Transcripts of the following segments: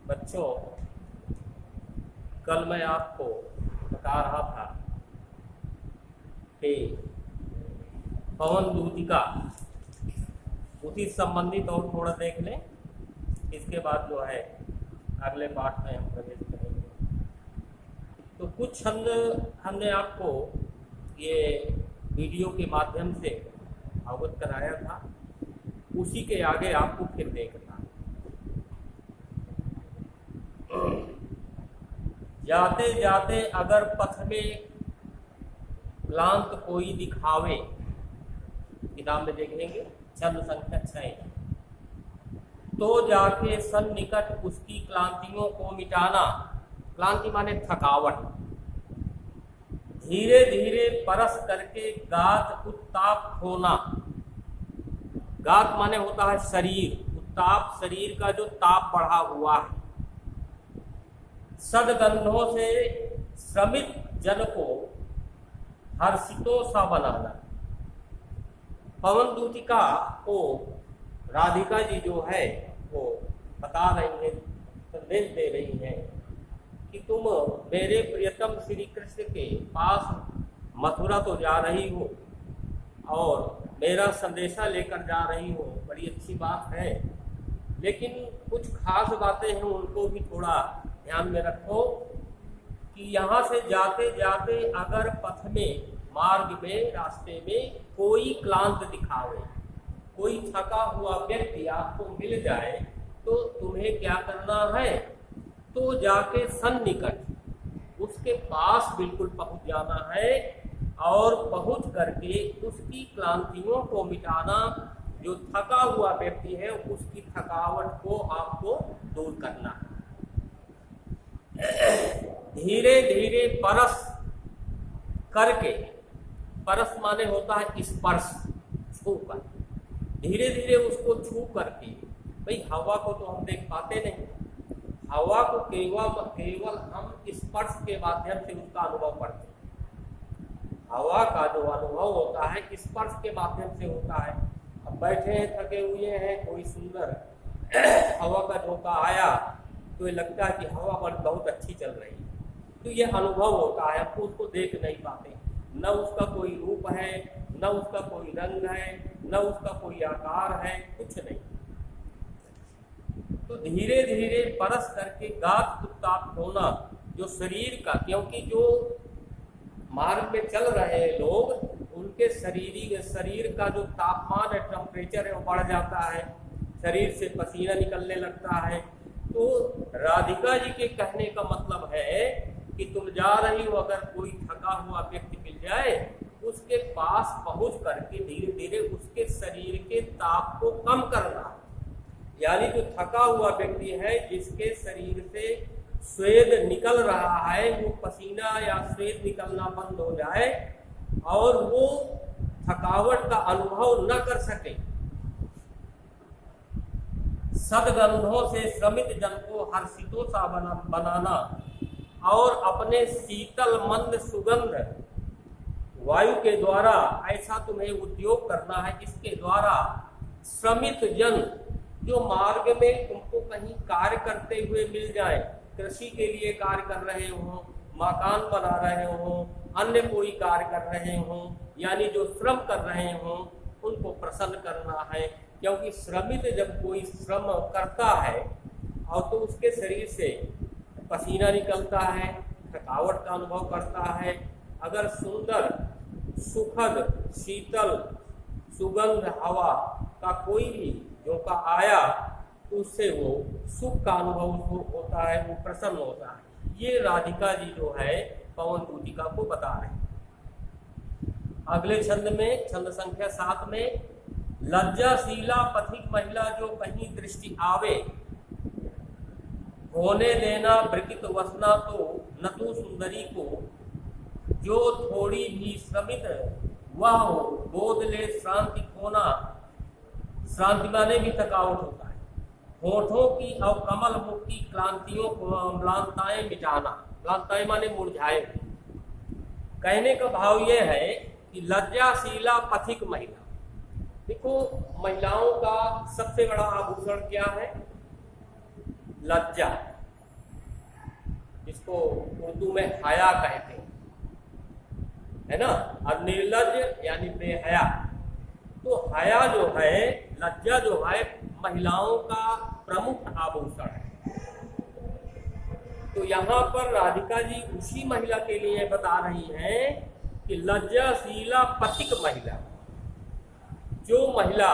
बच्चों, कल मैं आपको बता रहा था कि पवन दूतिका, उसी संबंधित और थोड़ा देख लें। इसके बाद जो है अगले पाठ में हम प्रवेश करेंगे। तो कुछ छंद हमने आपको ये वीडियो के माध्यम से अवगत कराया था, उसी के आगे आपको फिर देखना। जाते जाते अगर पथ में क्लांत कोई दिखावे, किताब में देखेंगे छंद संख्या 6। तो जाके सन्निकट उसकी क्लांतियों को मिटाना। क्लांति माने थकावट। धीरे धीरे परस करके गात उत्ताप होना। गात माने होता है शरीर, उत्ताप शरीर का जो ताप बढ़ा हुआ है। सदगंधों से श्रमित जन को हर्षितों सा बनाना। पवन दूतिका को राधिका जी जो है वो बता रही है, संदेश दे रही है कि तुम मेरे प्रियतम श्री कृष्ण के पास मथुरा तो जा रही हो और मेरा संदेशा लेकर जा रही हो, बड़ी अच्छी बात है, लेकिन कुछ खास बातें हैं, उनको भी थोड़ा ध्यान में रखो कि यहाँ से जाते जाते अगर पथ में, मार्ग में, रास्ते में कोई क्लांत दिखावे, कोई थका हुआ व्यक्ति आपको मिल जाए, तो तुम्हें क्या करना है? तो जाके सन्निकट उसके पास बिल्कुल पहुंच जाना है और पहुंच करके उसकी क्लांतियों को मिटाना। जो थका हुआ व्यक्ति है उसकी थकावट को आपको दूर करना है। धीरे धीरे परस करके, परस माने होता है स्पर्श, छू कर, धीरे धीरे उसको छू करके। भाई हवा को तो हम देख पाते नहीं, हवा को केवल हम स्पर्श के माध्यम से उसका अनुभव करते हैं। हवा का जो अनुभव होता है स्पर्श के माध्यम से होता है। अब बैठे हैं, थके हुए हैं, कोई सुंदर हवा का झोंका आया तो ये लगता है कि हवा बहुत अच्छी चल रही है, तो ये अनुभव होता है। हम उसको देख नहीं पाते, न उसका कोई रूप है, न उसका कोई रंग है, न उसका कोई आकार है, कुछ नहीं। तो धीरे धीरे परस करके गात उत्ताप होना जो शरीर का, क्योंकि जो मार्ग में चल रहे हैं लोग, उनके शरीर का जो तापमान है, टेम्परेचर है, वो बढ़ जाता है, शरीर से पसीना निकलने लगता है। तो राधिका जी के कहने का मतलब है कि तुम जा रही हो, अगर कोई थका हुआ व्यक्ति मिल जाए, उसके पास पहुंच करके धीरे धीरे उसके शरीर के ताप को कम करना। यानी जो थका हुआ व्यक्ति है, जिसके शरीर से स्वेद निकल रहा है, वो पसीना या स्वेद निकलना बंद हो जाए और वो थकावट का अनुभव न कर सके। सदगंधों से श्रमित जन को हर्षितों सा बनाना और अपने शीतल मंद सुगंध वायु के द्वारा ऐसा तुम्हें उद्योग करना है, इसके द्वारा श्रमित जन जो मार्ग में तुमको कहीं कार्य करते हुए मिल जाए, कृषि के लिए कार्य कर रहे हो, मकान बना रहे हो, अन्य कोई कार्य कर रहे हो, यानी जो श्रम कर रहे हो, उनको प्रसन्न करना है। क्योंकि श्रमित जब कोई श्रम करता है और तो उसके शरीर से पसीना निकलता है, थकावट का अनुभव करता है। अगर सुंदर, सुखद, शीतल, सुगंध हवा का कोई भी झोंका आया तो उससे वो सुख का अनुभव होता है, वो प्रसन्न होता है। ये राधिका जी जो है पवन दूतिका को बता रहे हैं। अगले छंद में, छंद संख्या 7 में, लज्जाशीला पथिक महिला जो कहीं दृष्टि आवे, होने देना ब्रकित वसना तो न तू सुंदरी को, जो थोड़ी भी श्रमित वह हो, गोद ले श्रांति खोना। श्रांति माने भी थकावट होता है। होठों की और कमल मुख की क्लांतियों को, म्लानताएं मिटाना। म्लानताएं माने मुरझाए। कहने का भाव यह है कि लज्जाशीला पथिक महिला, देखो महिलाओं का सबसे बड़ा आभूषण क्या है? लज्जा। इसको उर्दू में हया कहते हैं, है ना, और निर्लज यानी बेहया। तो हया जो है, लज्जा जो है, महिलाओं का प्रमुख आभूषण है। तो यहाँ पर राधिका जी उसी महिला के लिए बता रही हैं कि लज्जाशीला पथिक महिला, जो महिला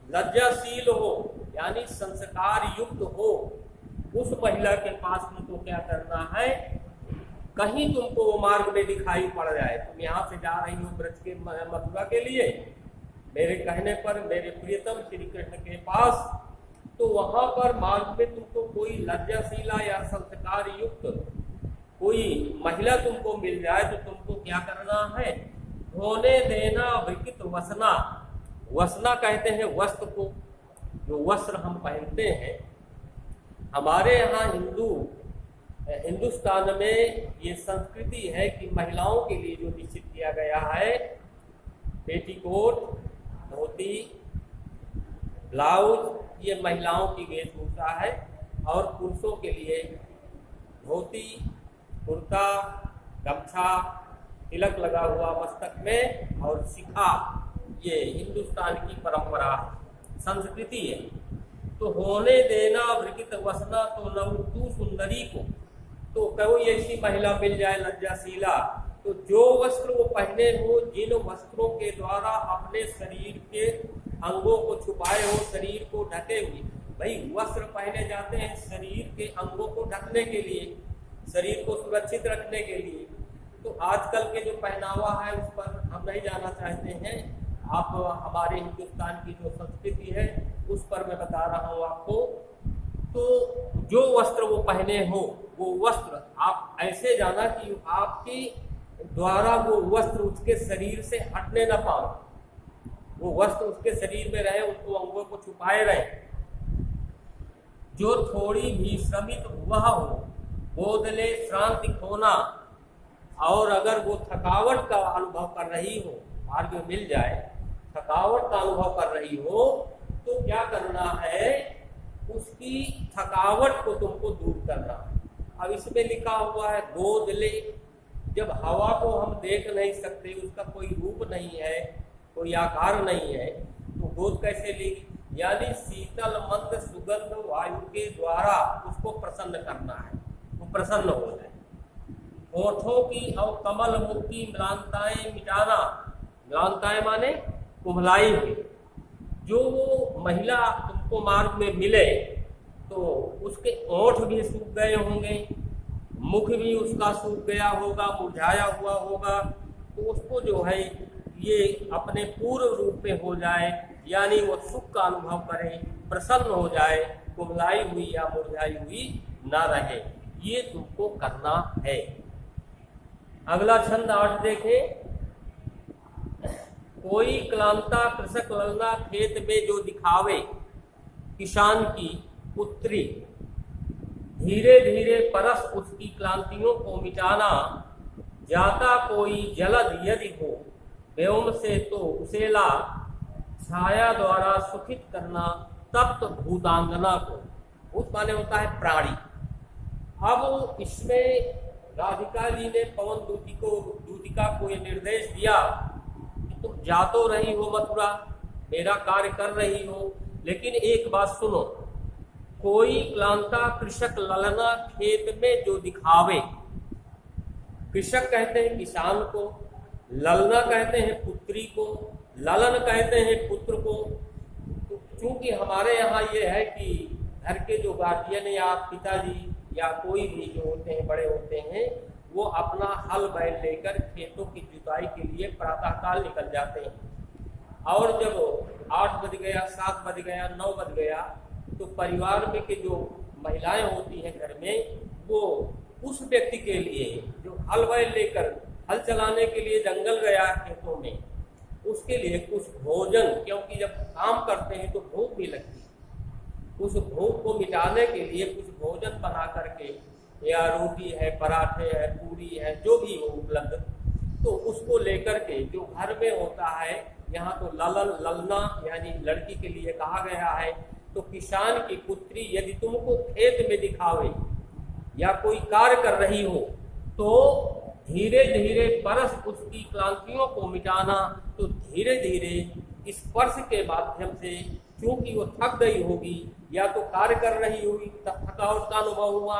लज्जाशील हो यानी संस्कार युक्त हो, उस महिला के पास तुमको क्या करना है, कहीं तुमको वो मार्ग में दिखाई पड़ जाए, तुम यहाँ से जा रही हो ब्रज के मथुरा के लिए, मेरे कहने पर मेरे प्रियतम श्री कृष्ण के पास, तो वहां पर मार्ग में तुमको कोई लज्जाशीला या संस्कार युक्त कोई महिला तुमको मिल जाए, तो तुमको क्या करना है, धोने देना विकृत वसना। वसना कहते हैं वस्त्र को, जो वस्त्र हम पहनते हैं। हमारे यहाँ हिंदुस्तान में ये संस्कृति है कि महिलाओं के लिए जो निश्चित किया गया है, पेटीकोट, धोती, ब्लाउज, ये महिलाओं की वेशभूषा है, और पुरुषों के लिए धोती, कुर्ता, गमछा, तिलक लगा हुआ मस्तक में, और शिखा, ये हिंदुस्तान की परंपरा संस्कृति है। तो होने देना विकृत वसना, तो नवतु सुंदरी को, तो कोई ऐसी महिला मिल जाए लज्जाशीला, तो जो वस्त्र वो पहने हो, जिन वस्त्रों के द्वारा अपने शरीर के अंगों को छुपाए हो, शरीर को ढके हुए, भाई वस्त्र पहने जाते हैं शरीर के अंगों को ढकने के लिए, शरीर को सुरक्षित रखने के लिए। तो आजकल के जो पहनावा है उस पर हम नहीं जाना चाहते हैं, आप हमारे हिंदुस्तान की जो संस्कृति है उस पर मैं बता रहा हूँ आपको। तो जो वस्त्र वो पहने हो, वो वस्त्र आप ऐसे जाना कि आपके द्वारा वो वस्त्र उसके शरीर से हटने न पाओ, वो वस्त्र उसके शरीर में रहे, उनको अंगों को छुपाए रहे। जो थोड़ी भी श्रमित हुआ हो, बोधले श्रांति खोना, और अगर वो थकावट का अनुभव कर रही हो, मार्ग में मिल जाए, थकावट का अनुभव कर रही हो, तो क्या करना है, उसकी थकावट को तुमको दूर करना। अब इसमें लिखा हुआ है गोद ले, जब हवा को हम देख नहीं सकते, उसका कोई रूप नहीं है, कोई आकार नहीं है, तो गोद कैसे ली, यानी शीतल मंद सुगंध वायु के द्वारा उसको प्रसन्न करना है, वो प्रसन्न हो जाए। होठों की और कमल मुख की म्लानताएं मिटाना, म्लानताएं माने कुम्हलाई हुई। जो वो महिला तुमको मार्ग में मिले, तो उसके ओठ भी सूख गए होंगे, मुख भी उसका सूख गया होगा, मुरझाया हुआ होगा, तो उसको जो है ये अपने पूर्व रूप में हो जाए, यानी वो सुख का अनुभव करे, प्रसन्न हो जाए, कुम्हलाई हुई या मुरझाई हुई ना रहे, ये तुमको करना है। अगला छंद 8 देखें। कोई क्लांता कृषक ललना खेत में जो दिखावे, किसान की पुत्री, धीरे धीरे परस उसकी क्लांतियों को मिटाना, जाता कोई जलद यदि हो, व्योम से तो उसेला, छाया द्वारा सुखित करना तप्त भूतांगना को। भूत माने होता है प्राणी। अब इसमें राधिका जी ने पवन दूतिका को ये निर्देश दिया कि तुम जा तो रही हो मथुरा, मेरा कार्य कर रही हो, लेकिन एक बात सुनो, कोई क्लांता कृषक ललना खेत में जो दिखावे, कृषक कहते हैं किसान को, ललना कहते हैं पुत्री को, ललन कहते हैं पुत्र को। तो चूंकि हमारे यहाँ ये है कि घर के जो गार्जियन या पिताजी या कोई भी जो होते हैं, बड़े होते हैं, वो अपना हल बैल लेकर खेतों की जुताई के लिए प्रातःकाल निकल जाते हैं, और जब 8 बज गया, 7 बज गया, 9 बज गया, तो परिवार में के जो महिलाएं होती हैं घर में, वो उस व्यक्ति के लिए जो हल बैल लेकर हल चलाने के लिए जंगल गया खेतों में, उसके लिए कुछ भोजन, क्योंकि जब काम करते हैं तो भूख भी लगती है, उस भूख को मिटाने के लिए कुछ भोजन बना करके, या रोटी है, पराठे है, पूरी है, जो भी हो उपलब्ध, तो उसको लेकर के जो घर में होता है, यहाँ तो ललना यानी लड़की के लिए कहा गया है, तो किसान की पुत्री यदि तुमको खेत में दिखावे, या कोई कार्य कर रही हो तो धीरे धीरे परस उसकी क्लांतियों को मिटाना। तो धीरे धीरे स्पर्श के माध्यम से, क्योंकि वो थक गई होगी या तो कार्य कर रही होगी, थकावट का अनुभव हुआ,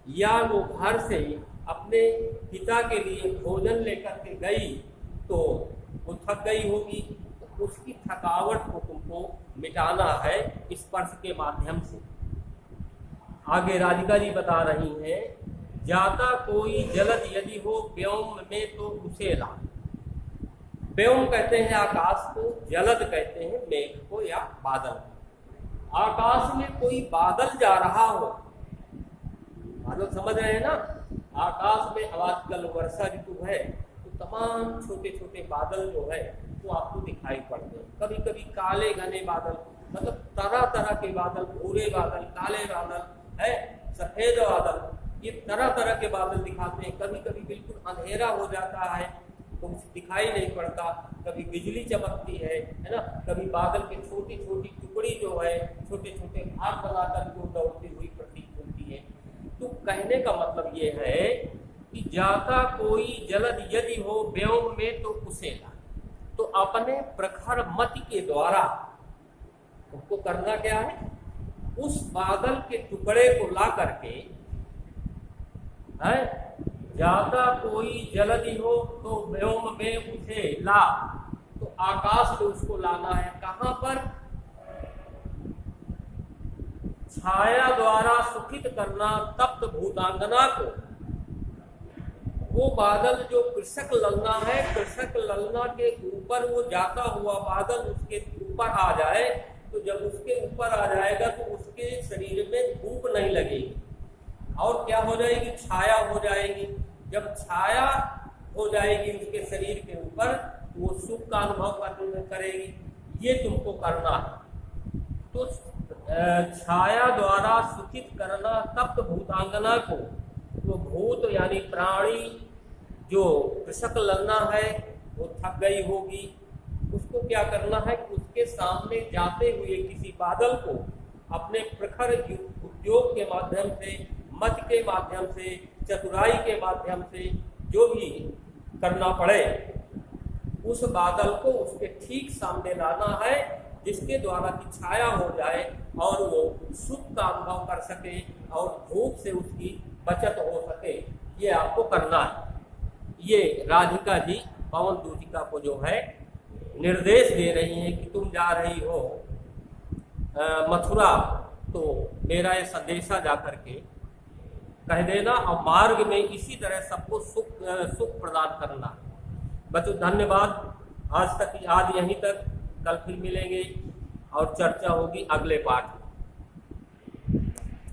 या वो घर से अपने पिता के लिए भोजन लेकर के गई तो वो थक गई होगी, तो उसकी थकावट को तुमको मिटाना है स्पर्श के माध्यम से। आगे राधिका जी बता रही हैं, जाता कोई जलद यदि हो व्योम में तो उसे ला। व्योम कहते हैं आकाश को, जलद कहते हैं मेघ को या बादल को। आकाश में कोई बादल जा रहा हो, बादल समझ रहे हैं ना, आकाश में आजकल वर्षा ऋतु है तो तमाम छोटे छोटे बादल जो है वो आपको दिखाई पड़ते हैं। कभी कभी काले घने बादल, मतलब तरह तरह के बादल, भूरे बादल, काले बादल है, सफेद बादल, ये तरह तरह के बादल दिखाते हैं। कभी कभी बिल्कुल अंधेरा हो जाता है तो कुछ दिखाई नहीं पड़ता, कभी बिजली चमकती है ना, कभी बादल की छोटी छोटी टुकड़ी जो है छोटे छोटे भाग बनाकर जो दौड़ती हुई प्रतीत होती है। तो कहने का मतलब ये है कि जाता कोई जलद यदि हो व्योम में तो उसे ला। तो अपने प्रखर मति के द्वारा तुमको करना क्या है, उस बादल के टुकड़े को ला करके है, जाता कोई जलदि हो तो व्योम में उसे ला, तो आकाश में उसको लाना है। कहां पर, छाया द्वारा सुखित करना तप्त भूतांगना को। वो बादल जो कृषक ललना है, कृषक ललना के ऊपर वो जाता हुआ बादल उसके ऊपर आ जाए, तो जब उसके ऊपर आ जाएगा तो उसके शरीर में धूप नहीं लगेगी और क्या हो जाएगी, छाया हो जाएगी। जब छाया हो जाएगी उसके शरीर के ऊपर तो वो सुख का अनुभव करेगी। ये तुमको करना है। तो छाया द्वारा सुखित करना तप्त भूतांगना को। वो भूत यानी प्राणी जो कृषक ललना है वो थक गई होगी, उसको क्या करना है कि उसके सामने जाते हुए किसी बादल को अपने प्रखर उद्योग के माध्यम से, मत के माध्यम से, चतुराई के माध्यम से, जो भी करना पड़े, उस बादल को उसके ठीक सामने लाना है, जिसके द्वारा की छाया हो जाए और वो सुख का अनुभव कर सके और धूप से उसकी बचत हो सके। ये आपको करना है। ये राधिका जी पवन दूतिका को जो है निर्देश दे रही हैं कि तुम जा रही हो मथुरा, तो मेरा ये संदेशा जा करके कह देना और मार्ग में इसी तरह सबको सुख प्रदान करना। बच्चों धन्यवाद, आज यहीं तक, कल फिर मिलेंगे और चर्चा होगी अगले पाठ में।